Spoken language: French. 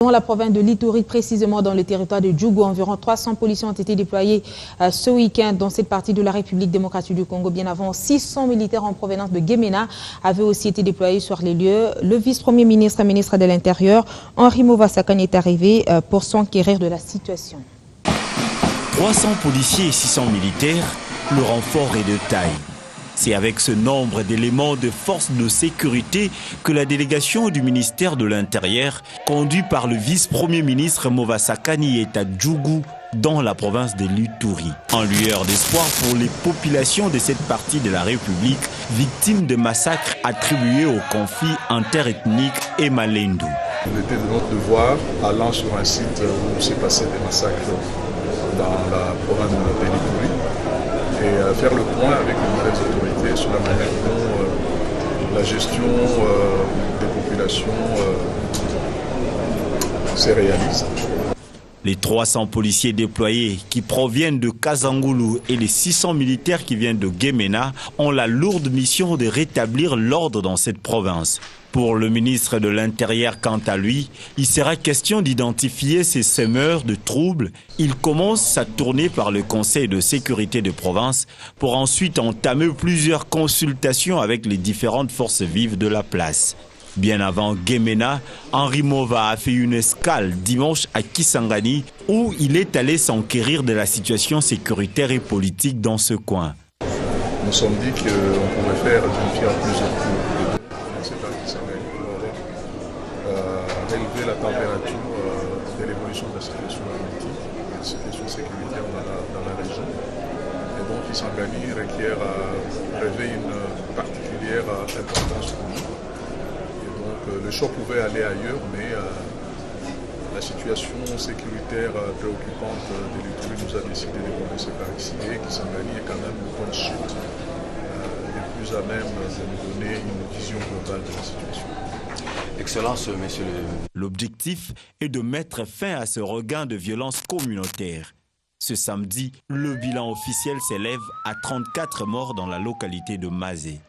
Dans la province de l'Ituri, précisément dans le territoire de Djougou, environ 300 policiers ont été déployés ce week-end dans cette partie de la République démocratique du Congo. Bien avant, 600 militaires en provenance de Gemena avaient aussi été déployés sur les lieux. Le vice-premier ministre et ministre de l'Intérieur, Henri Movasakane, est arrivé pour s'enquérir de la situation. 300 policiers et 600 militaires, le renfort est de taille. C'est avec ce nombre d'éléments de forces de sécurité que la délégation du ministère de l'Intérieur, conduite par le vice-premier ministre Movasakane, est à Djougou, dans la province de l'Ituri. En lueur d'espoir pour les populations de cette partie de la République, victimes de massacres attribués au conflit interethnique et Malendu. Il était de notre devoir, allant sur un site où s'est passé des massacres dans la province de l'Ituri, et faire le point avec les nouvelles autorités sur la manière dont la gestion des populations se réalise. Les 300 policiers déployés qui proviennent de Kazangoulou et les 600 militaires qui viennent de Gemena ont la lourde mission de rétablir l'ordre dans cette province. Pour le ministre de l'Intérieur, quant à lui, il sera question d'identifier ces semeurs de troubles. Il commence sa tournée par le Conseil de sécurité de province pour ensuite entamer plusieurs consultations avec les différentes forces vives de la place. Bien avant Gemena, Henri Mova a fait une escale dimanche à Kisangani où il est allé s'enquérir de la situation sécuritaire et politique dans ce coin. Nous sommes dit qu'on pouvait faire d'une pierre plusieurs coups. C'est à Kisangani pour relever la température de l'évolution de la situation politique et de la situation sécuritaire dans la région. Et donc Kisangani revêt une particulière importance pour nous. Le choc pouvait aller ailleurs, mais la situation sécuritaire préoccupante de l'Ituri nous a décidé de commencer par ici et Kisangani est quand même le point de chute le plus à même de nous donner une vision globale de la situation. Excellence, monsieur le... L'objectif est de mettre fin à ce regain de violence communautaire. Ce samedi, le bilan officiel s'élève à 34 morts dans la localité de Mazé.